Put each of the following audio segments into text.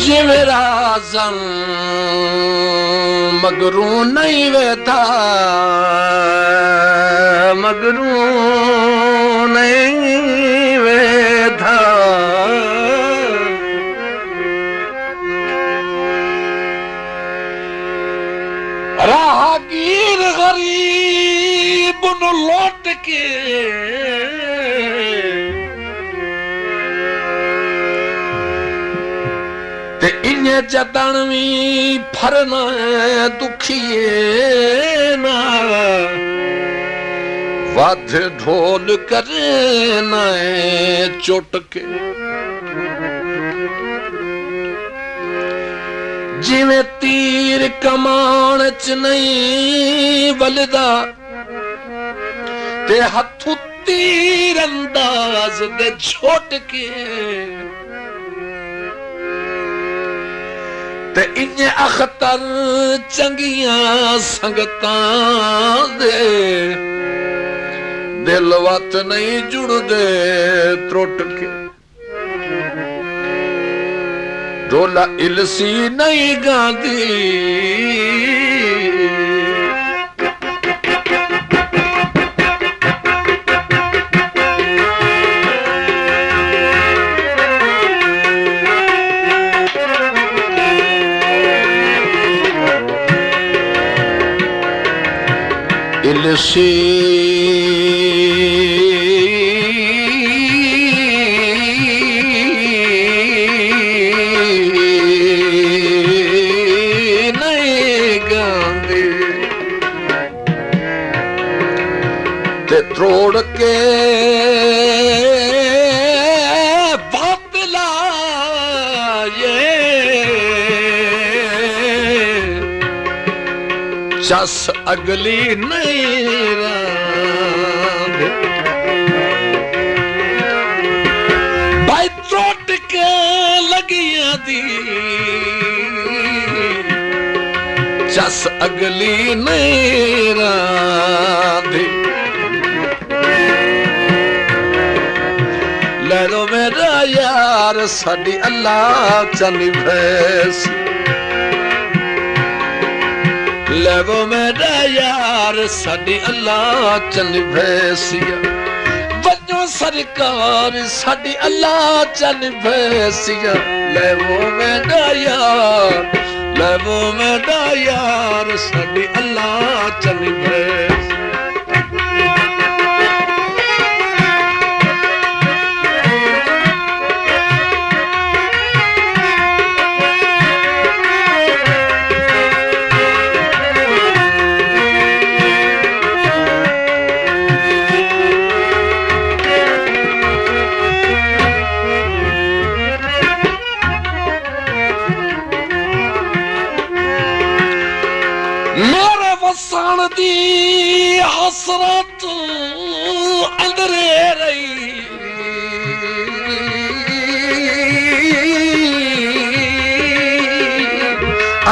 जिवें राज़न मगरू नहीं वेता, मगरू नहीं वेता। राहगीर गरीब नु लौट के ते इन्हें जतनवी फरना दुखिए ना, वाद ढोल करे ना चुटके। जिवें तीर कमान च नहीं वलदा ते हथू तीर अंदाज दे छोट के, ते इन्हें अखतर चंगियां संगतां दे दिल वत नहीं जुड़दे त्रुट के। ढोला इलसी नहीं गांदी, इलसी त्रोड़ के बादला ये चस अगली नहीं रांध। भाई त्रोड़ के लगिया दी चस अगली नहीं रांध। लो मेरा यार साडी अल्लाह चली भैस, लो मेरा यार साडी अल्लाह चली भैसिया। वजो सरकार साडी अल्लाह चली भैसिया। लो मेरा यार, लो मेरा यार साडी अल्लाह चली भैस। मेरे वसान दी हसरत अंदरे रही,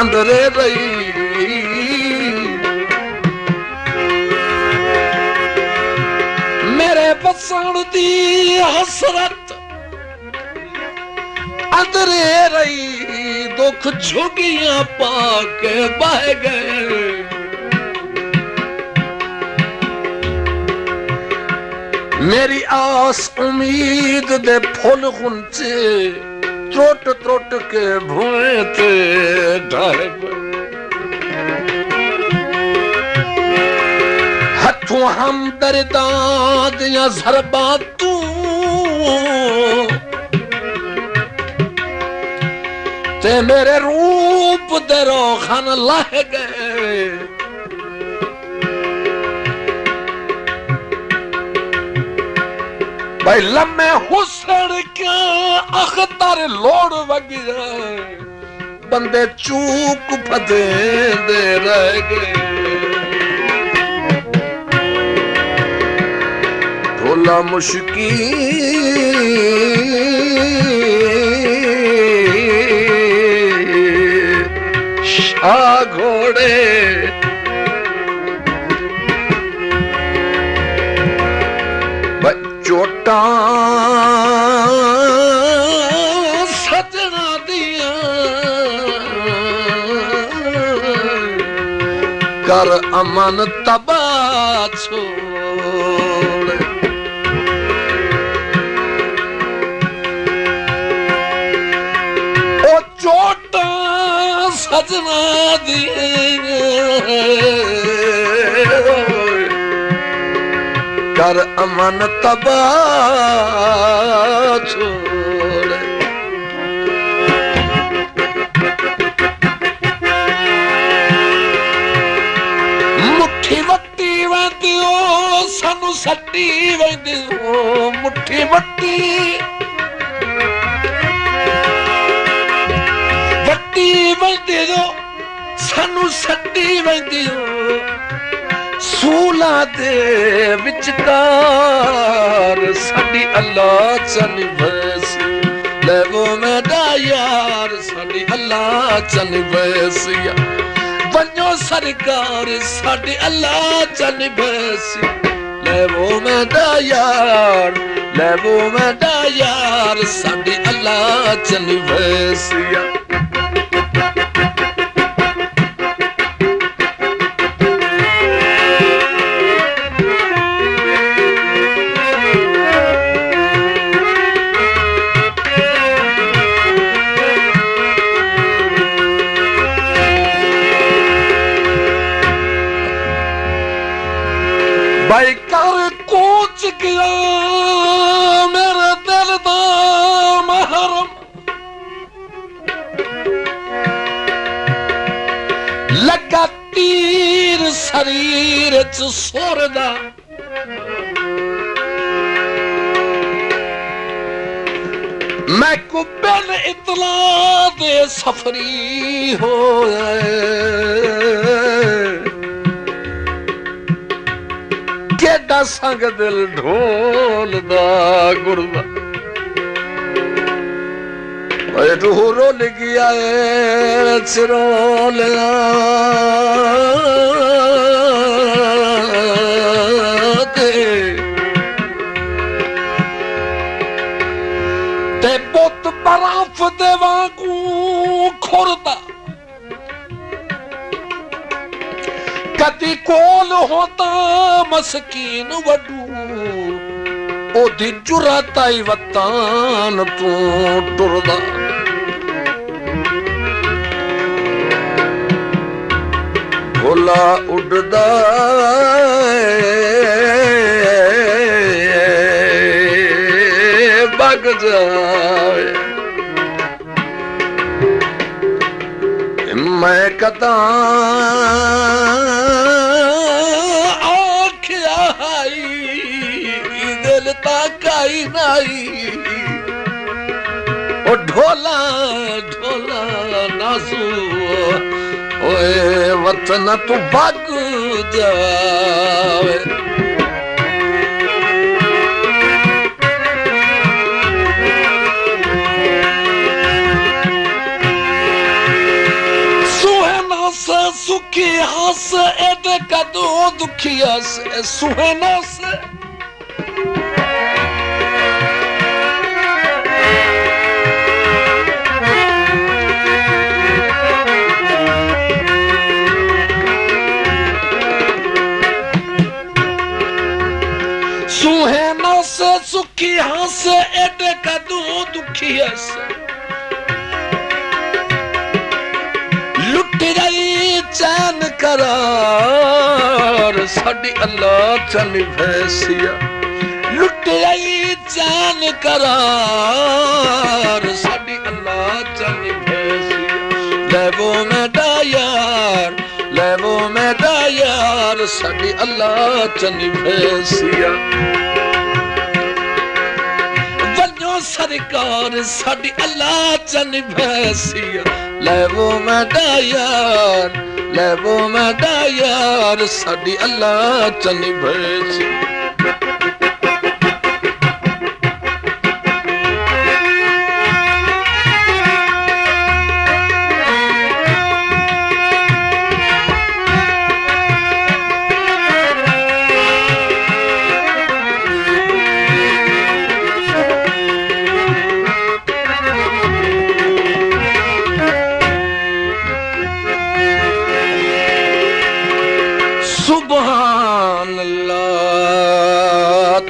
अंदरे रही। मेरे वसान दी हसरत अंदरे रही, दुख झुगियां पाके बह गए। मेरी आस उम्मीद दे फुल गुंचे त्रोट त्रोट के भुए ते ढह गए। हथों हम दर्दां दियां ज़रबां तू ते मेरे रूप दे रोखन लह गए। भाई लम्हे हुस्न का अख्तर लोड़ वगिया, बंदे चूक फदे दे रह गए। ढोला मुश्की शाह घोड़े चोटा सजना दिया कर अमन तबा छोड़ ओ चोट सजना दी कर अमन तबा छोड़ मुट्ठी वट्टी वेंदी ओ सानू सट्टी वेंदी ओ मुट्ठी वट्टी वट्टी वेंदी ओ सानू सट्टी वेंदी ओ सूला दे विचकार साडी अल्लाह चल वैसी ले वो मेरा यार साडी अल्लाह चल वैसिया बनो सरकार साडी अल्लाह चल वैसी ले वो मेरा यार ले वो मेरा यार साडी अल्लाह चल वैसिया भाई कर कोच गया मेरे दिल दा महरम लगा तीर शरीर च सुरदा मैं को बिन इतला दे सफरी हो केड़ा संग दिल ढोल दा गुरदा रूह रोल गया चिरोल ते बुत बर्फ दे वांगू खुरदा कदी कोल होता मस्कीन वडू ओदी जुरत आई वतान तू टुरदा भोला उड़दा बग जाए मैं कदा आख्या दिल ताकाई नाई ओ ढोला ढोला नासू ओए वतन तू भाग जावे सुखी हस एडे कदो दुखी हस सुहेना से सुहेना से सुखी हस एडे कदो दुखी हस लुट गई चैन करार साडी अल्लाह चल वैसिया लुट गई चैन करार साडी अल्लाह चल वैसिया ले वो मेरा यार साडी अल्लाह चल वैसिया सरकार साडी अल्लाह चल वैसिया ले वो मेरा यार साडी अल्लाह चल वैसिया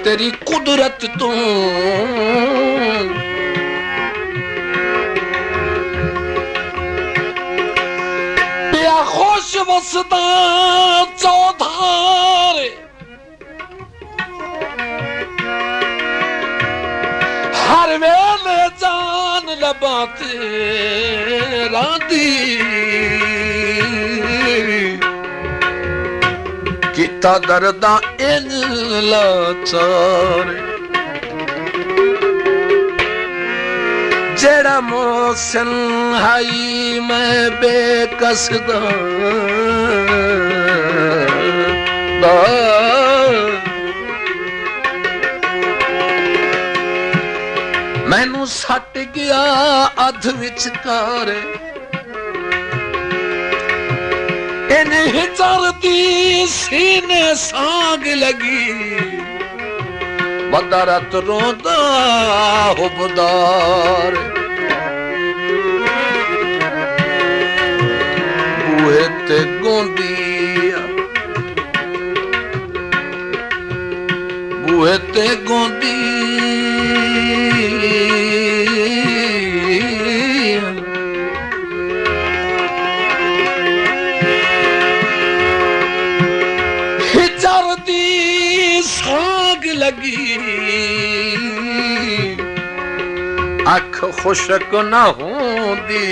तेरी कुदरत तू पिया खुश वसदा चौधार हर वेले जान लबाते रांदी किता दर्दा इन लाचार जेड़ा मोहसिन हाई मैं बेकसदा मैनू सट गया अध विचकार इन्हें चलती सीने सांग लगी बदरत रोंदा हुबदार बूहे ते गोंदिया बूहे ते गोंदी लगी अख खुशक न होंदी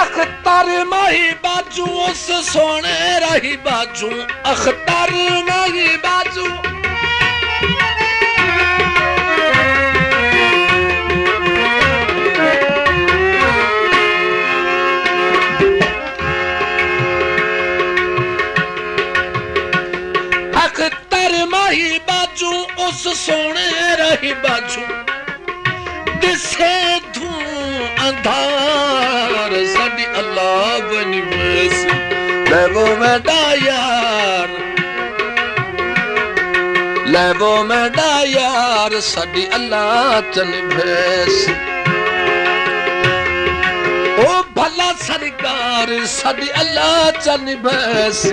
अख्तर माही बाजू उस सोने रही बाजू अख्तर माही बाजू बाजू उस सोने रही बाजू दिसे धू अंधार साडी अल्लाह बनी बस लेवो मेरा यार लेवो मेरा यार साडी अल्लाह चन भैस ओ भला सरकार साडी अल्लाह चन भैस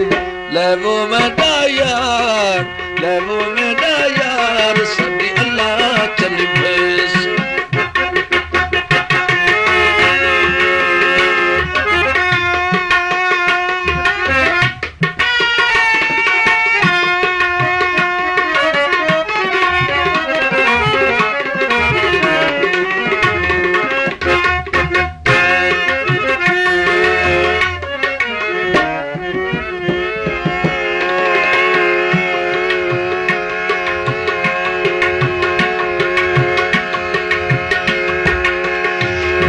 लेवो मेरा यार लेवो मेरा यार साडी अल्लाह चल भैस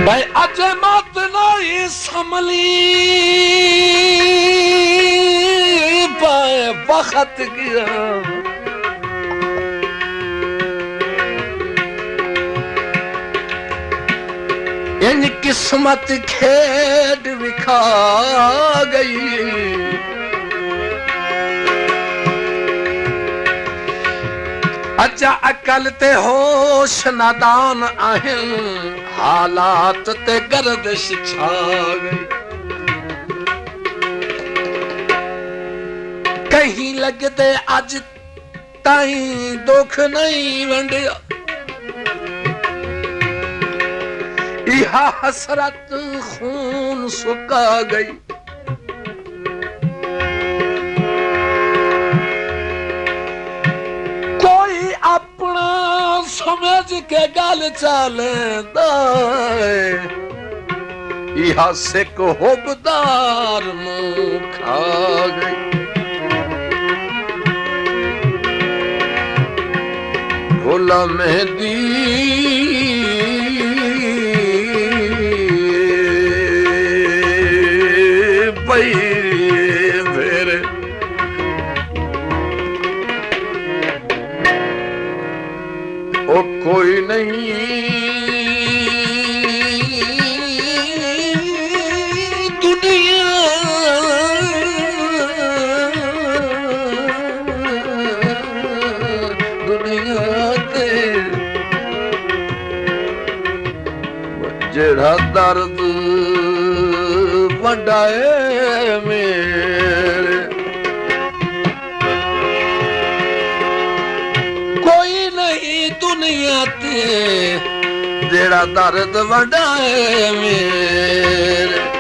भाई अजे मत नहीं समली पाए वक्त गया इन किस्मत खेड विखा गई अच्छा अकल ते होश नादान आहिन हालात ते गर्दिश छा गई कहीं लगदे अज ताई दुख नहीं वंडिया इहा हसरत खून सुका गई अपना समझ के गल चलदा इहा सिक हुबदार मुंह खा गई भोला मेहदी पई फेरे ओ कोई नहीं दुनिया दुनिया ते जेड़ा दर्द वडाए मेरे। कोई नहीं दुनिया ते जेड़ा दर्द वडाए मेरे।